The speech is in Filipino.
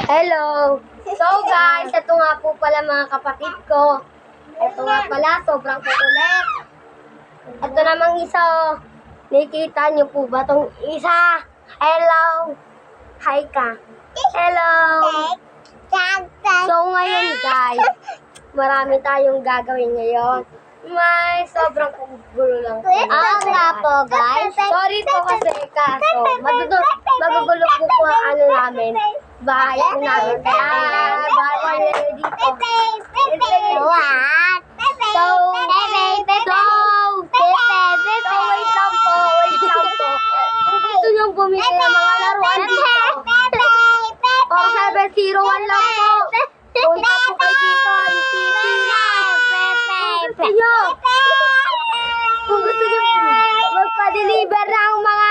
Hello! So guys, ito nga po pala mga kapatid ko. Ito nga pala, sobrang kukulit. Ito namang isa, oh. Nakikita niyo po ba itong isa? Hello! Hi ka. Hello! So ngayon guys, marami tayong gagawin ngayon. May sobrang gulo lang po. Nga po, guys. Sorry po kasi kaso, magugulo po po ang ano namin. Bahay po namin. Kaya, bahay dito. What? So, wait lang po. Kung gusto niyong bumili ng mga laruan dito, o 701 lang po. Punta po kayo dito, yung TV na. Kung gusto niyo magpa-deliver ng mga